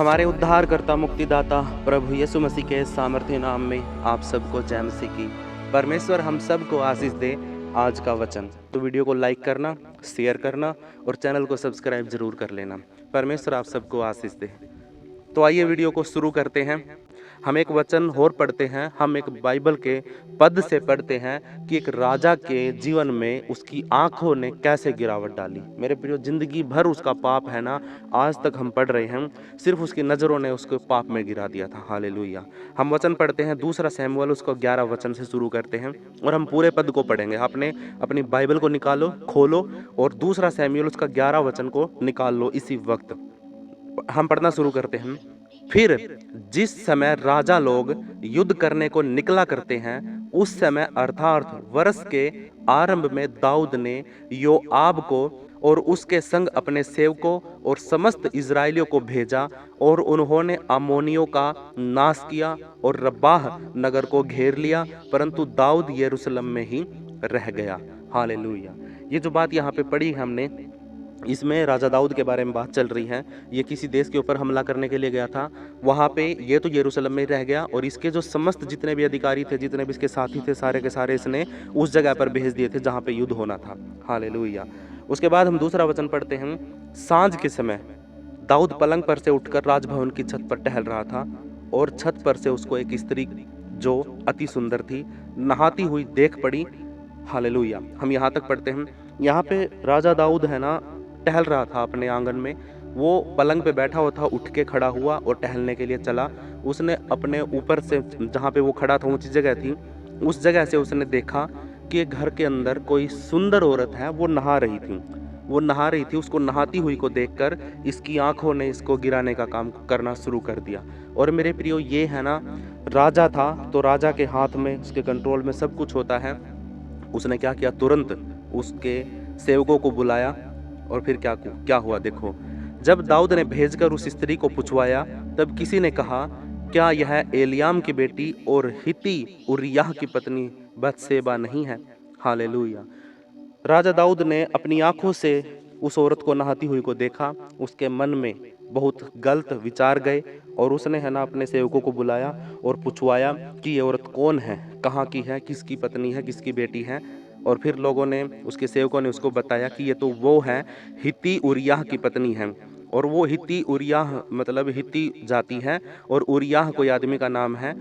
हमारे उद्धारकर्ता मुक्तिदाता प्रभु यीशु मसीह के सामर्थ्य नाम में आप सबको जय मसीह की। परमेश्वर हम सबको आशीष दे। आज का वचन तो वीडियो को लाइक करना, शेयर करना और चैनल को सब्सक्राइब जरूर कर लेना। परमेश्वर आप सबको आशीष दे। तो आइए वीडियो को शुरू करते हैं। हम एक वचन और पढ़ते हैं, हम एक बाइबल के पद से पढ़ते हैं कि एक राजा के जीवन में उसकी आंखों ने कैसे गिरावट डाली। मेरे प्रियो, जिंदगी भर उसका पाप है ना, आज तक हम पढ़ रहे हैं, सिर्फ उसकी नज़रों ने उसको पाप में गिरा दिया था। हालेलुया। हम वचन पढ़ते हैं दूसरा शमूएल उसको 11 वचन से शुरू करते हैं और हम पूरे पद को पढ़ेंगे। आपने अपनी बाइबल को निकालो, खोलो और दूसरा शमूएल उसका 11 वचन को निकाल लो। इसी वक्त हम पढ़ना शुरू करते हैं। फिर जिस समय राजा लोग युद्ध करने को निकला करते हैं, उस समय अर्थात वर्ष के आरंभ में दाऊद ने योआब को और उसके संग अपने सेवकों और समस्त इजराइलियों को भेजा और उन्होंने अम्मोनियों का नाश किया और रब्बाह नगर को घेर लिया, परंतु दाऊद यरूशलेम में ही रह गया। हालेलुया। ये जो बात यहाँ पे पढ़ी हमने, इसमें राजा दाऊद के बारे में बात चल रही है। ये किसी देश के ऊपर हमला करने के लिए गया था, वहाँ पे ये तो यरूशलेम में रह गया और इसके जो समस्त जितने भी अधिकारी थे, जितने भी इसके साथी थे, सारे के सारे इसने उस जगह पर भेज दिए थे जहाँ पे युद्ध होना था। हालेलुया। उसके बाद हम दूसरा वचन पढ़ते हैं। सांझ के समय दाऊद पलंग पर से उठकर राजभवन की छत पर टहल रहा था और छत पर से उसको एक स्त्री जो अति सुंदर थी नहाती हुई देख पड़ी। हालेलुया। हम यहाँ तक पढ़ते हैं। यहाँ पे राजा दाऊद है ना, टहल रहा था अपने आंगन में। वो पलंग पे बैठा हुआ था, उठ के खड़ा हुआ और टहलने के लिए चला। उसने अपने ऊपर से, जहाँ पे वो खड़ा था ऊंची जगह थी, उस जगह से उसने देखा कि घर के अंदर कोई सुंदर औरत है, वो नहा रही थी। उसको नहाती हुई को देखकर इसकी आंखों ने इसको गिराने का काम करना शुरू कर दिया। और मेरे प्रियो, ये है ना, राजा था तो राजा के हाथ में, उसके कंट्रोल में सब कुछ होता है। उसने क्या किया, तुरंत उसके सेवकों को बुलाया और फिर क्या हुआ देखो। जब दाऊद ने भेजकर उस स्त्री को पुछवाया, तब किसी ने कहा, क्या यह एलियाम की बेटी और हित्ती उरिय्याह की पत्नी बत्शेबा नहीं है? हालेलुया। राजा दाऊद ने अपनी आंखों से उस औरत को नहाती हुई को देखा। उसके मन में बहुत गलत विचार गए और उसने है ना अपने सेवकों को बुलाया और पुछवाया कि ये औरत कौन है, कहाँ की है, किसकी पत्नी है, किसकी बेटी है। और फिर लोगों ने, उसके सेवकों ने उसको बताया कि ये तो वो है, हित्ती उरिय्याह की पत्नी है। और वो हित्ती उरिय्याह मतलब हित्ती जाति है और उरिय्याह कोई आदमी का नाम है।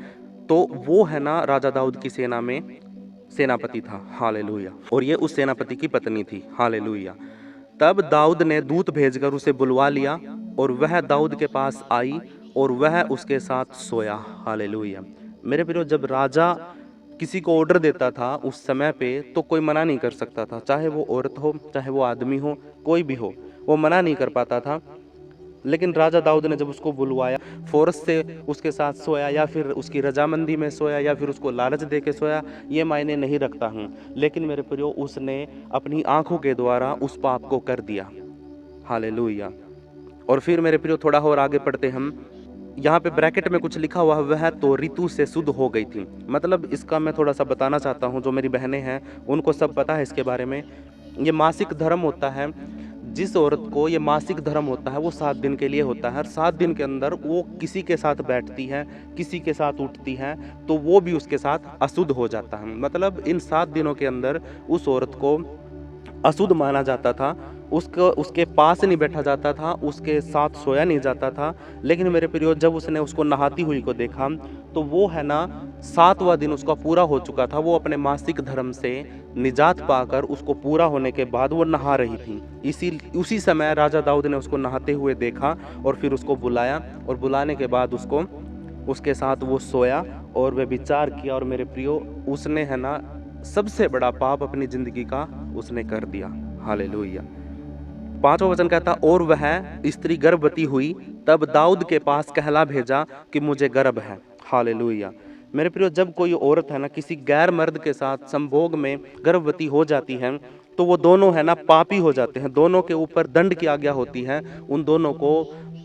तो वो है ना राजा दाऊद की सेना में सेनापति था। हालेलुया। और ये उस सेनापति की पत्नी थी। हालेलुया। तब दाऊद ने दूत भेजकर उसे बुलवा लिया और वह दाऊद के पास आई और वह उसके साथ सोया। हालेलुया। मेरे प्रियो, जब राजा किसी को ऑर्डर देता था उस समय पे, तो कोई मना नहीं कर सकता था। चाहे वो औरत हो, चाहे वो आदमी हो, कोई भी हो, वो मना नहीं कर पाता था। लेकिन राजा दाऊद ने जब उसको बुलवाया, फोर्स से उसके साथ सोया या फिर उसकी रजामंदी में सोया या फिर उसको लालच दे के सोया, ये मायने नहीं रखता हूँ। लेकिन मेरे प्रियो, उसने अपनी आंखों के द्वारा उस पाप को कर दिया। हालेलुया। और फिर मेरे प्रियो, थोड़ा और आगे पढ़ते हम। यहाँ पे ब्रैकेट में कुछ लिखा हुआ, वह तो ऋतु से शुद्ध हो गई थी। मतलब इसका मैं थोड़ा सा बताना चाहता हूँ, जो मेरी बहनें हैं उनको सब पता है इसके बारे में। ये मासिक धर्म होता है। जिस औरत को ये मासिक धर्म होता है वो 7 दिन के लिए होता है। हर 7 दिन के अंदर वो किसी के साथ बैठती है, किसी के साथ उठती है, तो वो भी उसके साथ अशुद्ध हो जाता है। मतलब इन 7 दिनों के अंदर उस औरत को अशुद्ध माना जाता था। उसके पास नहीं बैठा जाता था, उसके साथ सोया नहीं जाता था। लेकिन मेरे प्रियो, जब उसने उसको नहाती हुई को देखा, तो वो है ना 7वां दिन उसका पूरा हो चुका था। वो अपने मासिक धर्म से निजात पाकर, उसको पूरा होने के बाद वो नहा रही थी। उसी समय राजा दाऊद ने उसको नहाते हुए देखा और फिर उसको बुलाया और बुलाने के बाद उसके साथ वो सोया और वह विचार किया। और मेरे प्रियो, उसने है ना सबसे बड़ा पाप अपनी जिंदगी का उसने कर दिया। हालेलुया। 5वां वचन कहता, और वह स्त्री गर्भवती हुई, तब दाऊद के पास कहला भेजा कि मुझे गर्भ है। हालेलुया। मेरे प्रियो, जब कोई औरत है ना किसी गैर मर्द के साथ संभोग में गर्भवती हो जाती है, तो वो दोनों है ना पापी हो जाते हैं। दोनों के ऊपर दंड की आज्ञा होती है। उन दोनों को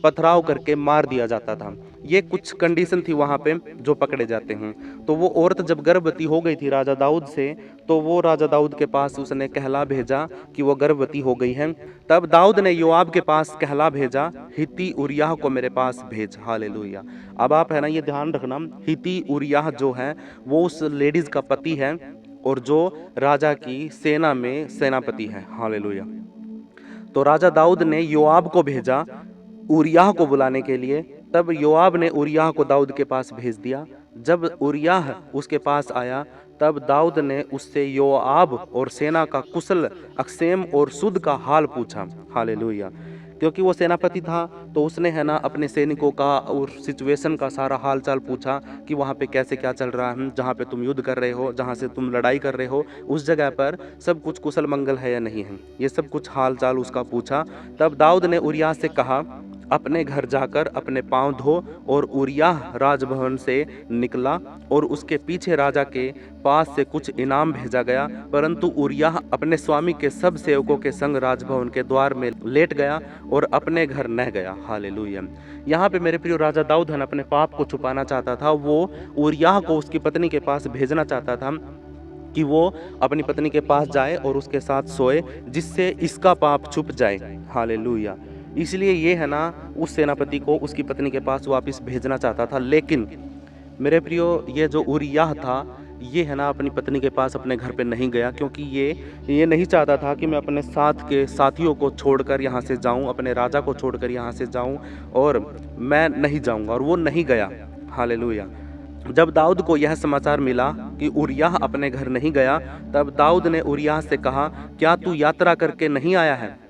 पथराव करके मार दिया जाता था। ये कुछ कंडीशन थी वहाँ पे जो पकड़े जाते हैं। तो वो औरत जब गर्भवती हो गई थी राजा दाऊद से, तो वो राजा दाऊद के पास उसने कहला भेजा कि वो गर्भवती हो गई है। तब दाऊद ने योआब के पास कहला भेजा, हित्ती उरिय्याह को मेरे पास भेज। हालेलुया। अब आप है ना ये ध्यान रखना, हित्ती उरिय्याह जो है वो उस लेडीज का पति है और जो राजा की सेना में सेनापति है। हालेलुया। तो राजा दाऊद ने योआब को भेजा उरिय्याह को बुलाने के लिए। तब योआब ने उरिय्याह को दाऊद के पास भेज दिया। जब उरिय्याह उसके पास आया तब दाऊद ने उससे योआब और सेना का कुशल अक्षेम और सुध का हाल पूछा। हालेलुया। क्योंकि वो सेनापति था तो उसने है ना अपने सैनिकों का और सिचुएशन का सारा हाल चाल पूछा कि वहाँ पे कैसे क्या चल रहा है, जहाँ पे तुम युद्ध कर रहे हो, जहाँ से तुम लड़ाई कर रहे हो, उस जगह पर सब कुछ कुशल मंगल है या नहीं है, ये सब कुछ हाल चाल उसका पूछा। तब दाऊद ने उरिय्याह से कहा, अपने घर जाकर अपने पांव धो। और उरिय्याह राजभवन से निकला और उसके पीछे राजा के पास से कुछ इनाम भेजा गया। परंतु उरिय्याह अपने स्वामी के सब सेवकों के संग राजभवन के द्वार में लेट गया और अपने घर न गया। हालेलुया। यहाँ पे मेरे प्रिय राजा दाऊद अपने पाप को छुपाना चाहता था। वो उरिय्याह को उसकी पत्नी के पास भेजना चाहता था कि वो अपनी पत्नी के पास जाए और उसके साथ सोए, जिससे इसका पाप छुप जाए। हालेलुया। इसलिए ये है ना उस सेनापति को उसकी पत्नी के पास वापस भेजना चाहता था। लेकिन मेरे प्रियो ये जो उरिय्याह था ये है ना अपनी पत्नी के पास अपने घर पे नहीं गया, क्योंकि ये नहीं चाहता था कि मैं अपने साथ के साथियों को छोड़कर यहाँ से जाऊँ, अपने राजा को छोड़कर यहाँ से जाऊँ, और मैं नहीं जाऊँगा, और वो नहीं गया। हालेलुया। जब दाऊद को यह समाचार मिला कि उरिय्याह अपने घर नहीं गया, तब दाऊद ने उरिय्याह से कहा, क्या तू यात्रा करके नहीं आया है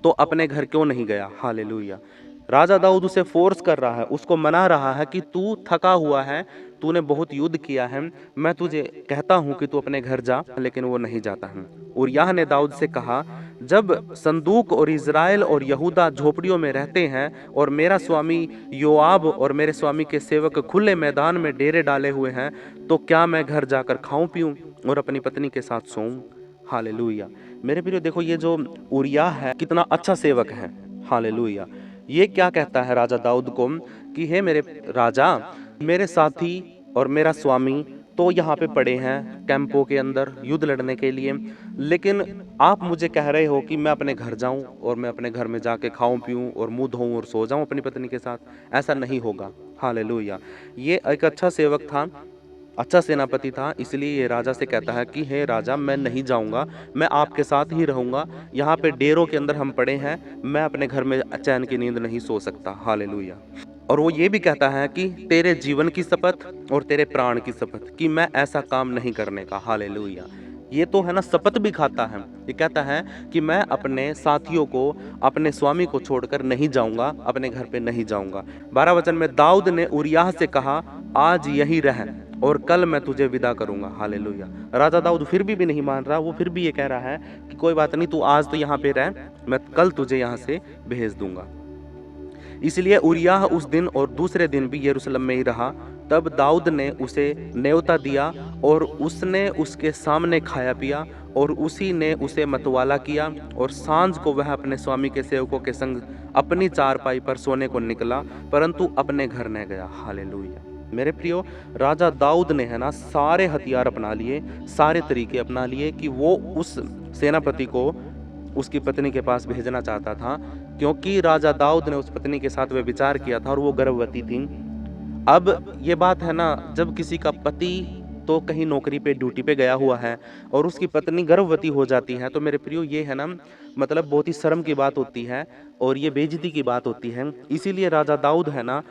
तो अपने घर क्यों नहीं गया। हालेलुया। राजा दाऊद उसे फोर्स कर रहा है, उसको मना रहा है कि तू थका हुआ है, तूने बहुत युद्ध किया है, मैं तुझे कहता हूं कि तू अपने घर जा, लेकिन वो नहीं जाता है। उरिय्याह ने दाऊद से कहा, जब संदूक और इज़राइल और यहूदा झोपड़ियों में रहते हैं और मेरा स्वामी योआब और मेरे स्वामी के सेवक खुले मैदान में डेरे डाले हुए हैं, तो क्या मैं घर जाकर खाऊं पीऊं और अपनी पत्नी के साथ सोऊं। हालेलुया। मेरे प्रिय देखो ये जो उरिय्याह है कितना अच्छा सेवक है। हालेलुया। ये क्या कहता है राजा दाऊद को कि हे मेरे राजा, मेरे साथी और मेरा स्वामी तो यहाँ पे पड़े हैं कैंपों के अंदर युद्ध लड़ने के लिए, लेकिन आप मुझे कह रहे हो कि मैं अपने घर जाऊं और मैं अपने घर में जाके खाऊं पीऊं और मुंह धोऊं और सो जाऊं अपनी पत्नी के साथ। ऐसा नहीं होगा। हालेलुया। ये एक अच्छा सेवक था, अच्छा सेनापति था, इसलिए ये राजा से कहता है कि हे राजा, मैं नहीं जाऊंगा, मैं आपके साथ ही रहूंगा। यहाँ पे डेरों के अंदर हम पड़े हैं, मैं अपने घर में चैन की नींद नहीं सो सकता। हालेलुया। और वो ये भी कहता है कि तेरे जीवन की शपथ और तेरे प्राण की शपथ कि मैं ऐसा काम नहीं करने का। हालेलुया। ये तो है ना शपथ भी खाता है। ये कहता है कि मैं अपने साथियों को, अपने स्वामी को छोड़कर नहीं जाऊंगा, अपने घर पे नहीं जाऊंगा। 12 वचन में दाऊद ने उरिय्याह से कहा, आज यही रह और कल मैं तुझे विदा करूंगा। हालेलुया। राजा दाऊद फिर भी नहीं मान रहा, वो फिर भी ये कह रहा है कि कोई बात नहीं, तू आज तो यहाँ पे रह, मैं कल तुझे यहाँ से भेज दूंगा। इसलिए उरिय्याह उस दिन और दूसरे दिन भी यरूशलेम में ही रहा। तब दाऊद ने उसे न्योता दिया और उसने उसके सामने खाया पिया और उसी ने उसे मतवाला किया, और सांझ को वह अपने स्वामी के सेवकों के संग अपनी चारपाई पर सोने को निकला, परंतु अपने घर न गया। हालेलुया। मेरे प्रियो, राजा दाऊद ने है ना सारे हथियार अपना लिए, सारे तरीके अपना लिए कि वो उस सेनापति को उसकी पत्नी के पास भेजना चाहता था, क्योंकि राजा दाऊद ने उस पत्नी के साथ व्यभिचार किया था और वो गर्भवती थी। अब ये बात है ना, जब किसी का पति तो कहीं नौकरी पे ड्यूटी पे गया हुआ है और उसकी पत्नी गर्भवती हो जाती है, तो मेरे प्रियो ये है ना मतलब बहुत ही शर्म की बात होती है और ये बेइज्जती की बात होती है। इसीलिए राजा दाऊद है ना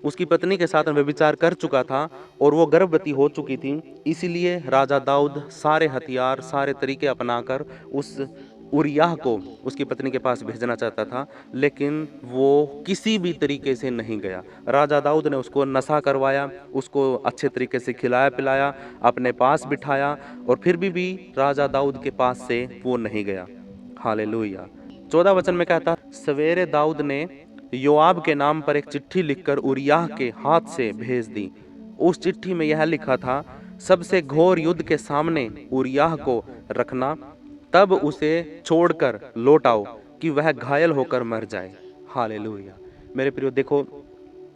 उसकी पत्नी के साथ व्यभिचार कर चुका था और वो गर्भवती हो चुकी थी। इसीलिए राजा दाऊद सारे हथियार, सारे तरीके अपनाकर उस उरिय्याह को उसकी पत्नी के पास भेजना चाहता था, लेकिन वो किसी भी तरीके से नहीं गया। राजा दाऊद ने उसको नशा करवाया, उसको अच्छे तरीके से खिलाया पिलाया, अपने पास बिठाया, और फिर भी राजा दाऊद के पास से वो नहीं गया। हालेलुया। 14 वचन में कहता, सवेरे दाऊद ने योआब के नाम पर एक चिट्ठी लिखकर उरिय्याह के हाथ से भेज दी। उस चिट्ठी में यह लिखा था, सबसे घोर युद्ध के सामने उरिय्याह को रखना, तब उसे छोड़कर लौट आओ कि वह घायल होकर मर जाए। हालेलुया। मेरे प्रियो देखो,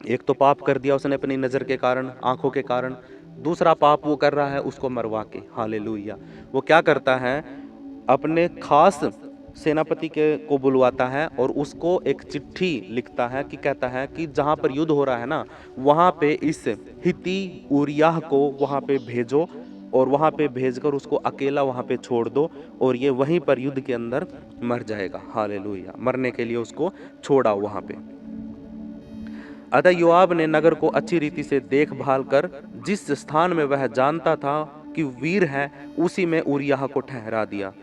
एक तो पाप कर दिया उसने अपनी नज़र के कारण, आंखों के कारण। दूसरा पाप वो कर रहा है उसको मरवा के। हालेलुया। वो क्या करता है, अपने खास सेनापति के को बुलवाता है और उसको एक चिट्ठी लिखता है कि कहता है कि जहाँ पर युद्ध हो रहा है ना, वहाँ पे इस हित्ती ऊरिय्याह को वहाँ पे भेजो और वहाँ पे भेजकर उसको अकेला वहाँ पे छोड़ दो और ये वहीं पर युद्ध के अंदर मर जाएगा। हालेलुया। मरने के लिए उसको छोड़ा वहाँ पे। अतः योआब ने नगर को अच्छी रीति से देखभाल कर जिस स्थान में वह जानता था कि वीर है, उसी में ऊरिय्याह को ठहरा दिया।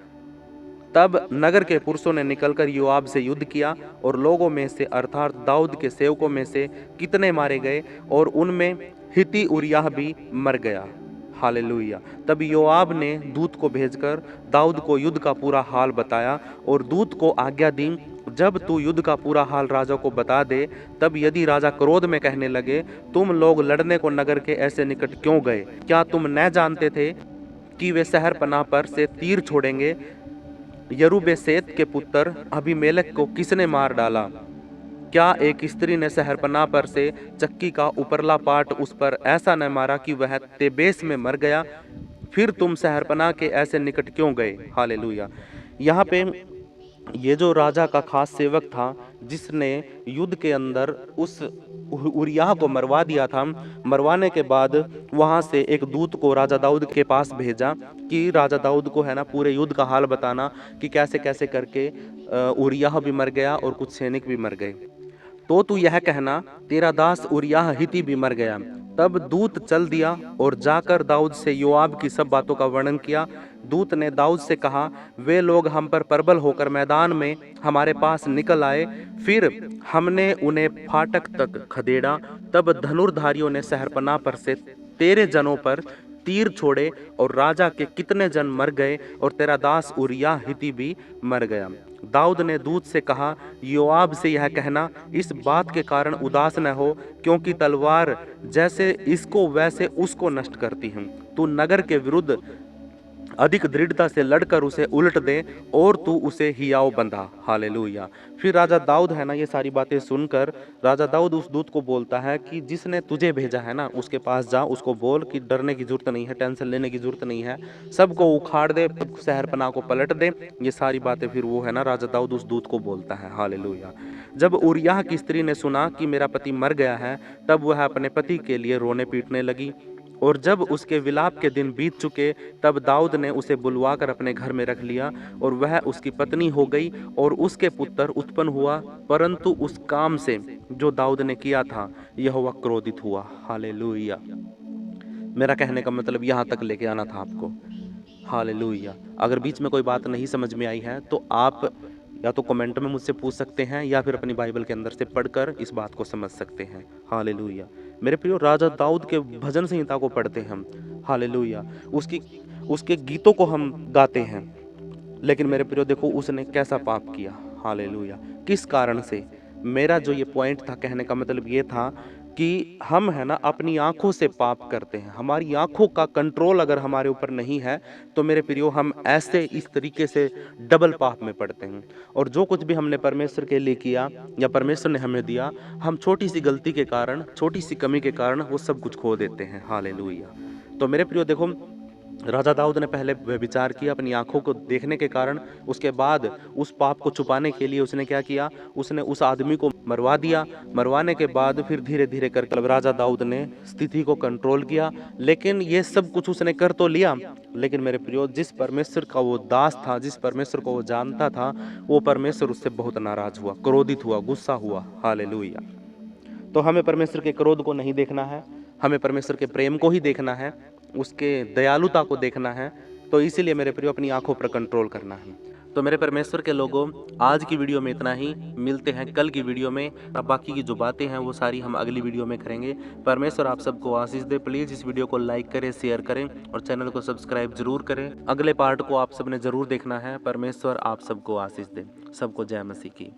तब नगर के पुरुषों ने निकलकर योआब से युद्ध किया और लोगों में से अर्थात दाऊद के सेवकों में से कितने मारे गए और उनमें हित्ती ऊरिय्याह भी मर गया। हालेलुया। तब योआब ने दूत को भेजकर दाऊद को युद्ध का पूरा हाल बताया और दूत को आज्ञा दी, जब तू युद्ध का पूरा हाल राजा को बता दे, तब यदि राजा क्रोध में कहने लगे, तुम लोग लड़ने को नगर के ऐसे निकट क्यों गए? क्या तुम न जानते थे कि वे शहरपनाह पर से तीर छोड़ेंगे? यरूब्बेसेत के पुत्र अबीमेलेक को किसने मार डाला? क्या एक स्त्री ने शहरपनाह पर से चक्की का उपरला पाट उस पर ऐसा न मारा कि वह तेबेस में मर गया? फिर तुम शहरपनाह के ऐसे निकट क्यों गए? हालेलुया। यहाँ पे ये जो राजा का खास सेवक था, जिसने युद्ध के अंदर उस ऊरिय्याह को मरवा दिया था, मरवाने के बाद वहाँ से एक दूत को राजा दाऊद के पास भेजा कि राजा दाऊद को है ना पूरे युद्ध का हाल बताना कि कैसे कैसे करके ऊरिय्याह भी मर गया और कुछ सैनिक भी मर गए। तो तू यह कहना, तेरा दास ऊरिय्याह हित्ती भी मर गया। तब दूत चल दिया और जाकर दाऊद से योआब की सब बातों का वर्णन किया। दूत ने दाऊद से कहा, वे लोग हम पर प्रबल होकर मैदान में हमारे पास निकल आए, फिर हमने उन्हें फाटक तक खदेड़ा। तब धनुर्धारियों ने शहरपनाह पर से तेरे जनों पर तीर छोड़े और राजा के कितने जन मर गए और तेरा दास ऊरिय्याह हित्ती भी मर गया। दाऊद ने दूत से कहा, योआब से यह कहना, इस बात के कारण उदास न हो, क्योंकि तलवार जैसे इसको वैसे उसको नष्ट करती है। तू नगर के विरुद्ध अधिक दृढ़ता से लड़कर उसे उलट दे और तू उसे हियाव बंधा। हालेलुया। फिर राजा दाऊद है ना ये सारी बातें सुनकर राजा दाऊद उस दूत को बोलता है कि जिसने तुझे भेजा है ना उसके पास जा, उसको बोल कि डरने की जरूरत नहीं है, टेंशन लेने की जरूरत नहीं है, सबको उखाड़ दे, शहरपनाह को पलट दे। ये सारी बातें फिर वो है ना राजा दाऊद उस दूत को बोलता है। हालेलुया। जब ऊरिय्याह की स्त्री ने सुना कि मेरा पति मर गया है, तब वह अपने पति के लिए रोने पीटने लगी। और जब उसके विलाप के दिन बीत चुके, तब दाऊद ने उसे बुलवाकर अपने घर में रख लिया और वह उसकी पत्नी हो गई और उसके पुत्र उत्पन्न हुआ। परंतु उस काम से जो दाऊद ने किया था, यहोवा क्रोधित हुआ। हालेलुया। मेरा कहने का मतलब यहाँ तक लेके आना था आपको। हालेलुया। अगर बीच में कोई बात नहीं समझ में आई है तो आप या तो कमेंट में मुझसे पूछ सकते हैं या फिर अपनी बाइबल के अंदर से पढ़कर इस बात को समझ सकते हैं। हालेलुया। मेरे प्रियो, राजा दाऊद के भजन संहिता को पढ़ते हैं हम। हालेलुया। उसके गीतों को हम गाते हैं, लेकिन मेरे प्रियो देखो उसने कैसा पाप किया। हालेलुया। किस कारण से? मेरा जो ये पॉइंट था, कहने का मतलब ये था कि हम है ना अपनी आंखों से पाप करते हैं। हमारी आंखों का कंट्रोल अगर हमारे ऊपर नहीं है तो मेरे प्रियो हम ऐसे इस तरीके से डबल पाप में पड़ते हैं। और जो कुछ भी हमने परमेश्वर के लिए किया या परमेश्वर ने हमें दिया, हम छोटी सी गलती के कारण, छोटी सी कमी के कारण वो सब कुछ खो देते हैं। हालेलुया। तो मेरे प्रियो देखो, राजा दाऊद ने पहले व्यभिचार किया अपनी आंखों को देखने के कारण। उसके बाद उस पाप को छुपाने के लिए उसने क्या किया, उसने उस आदमी को मरवा दिया। मरवाने के बाद फिर धीरे धीरे करके राजा दाऊद ने स्थिति को कंट्रोल किया। लेकिन ये सब कुछ उसने कर तो लिया, लेकिन मेरे प्रियो जिस परमेश्वर का वो दास था, जिस परमेश्वर को वो जानता था, वो परमेश्वर उससे बहुत नाराज हुआ, क्रोधित हुआ, गुस्सा हुआ। हालेलुया। तो हमें परमेश्वर के क्रोध को नहीं देखना है, हमें परमेश्वर के प्रेम को ही देखना है, उसके दयालुता को देखना है। तो इसीलिए मेरे प्रियो अपनी आंखों पर कंट्रोल करना है। तो मेरे परमेश्वर के लोगों, आज की वीडियो में इतना ही। मिलते हैं कल की वीडियो में। अब बाकी की जो बातें हैं वो सारी हम अगली वीडियो में करेंगे। परमेश्वर आप सबको आशीष दे। प्लीज़ इस वीडियो को लाइक करें, शेयर करें और चैनल को सब्सक्राइब जरूर करें। अगले पार्ट को आप सबने जरूर देखना है। परमेश्वर आप सबको आशीष दे। सबको जय मसीह की।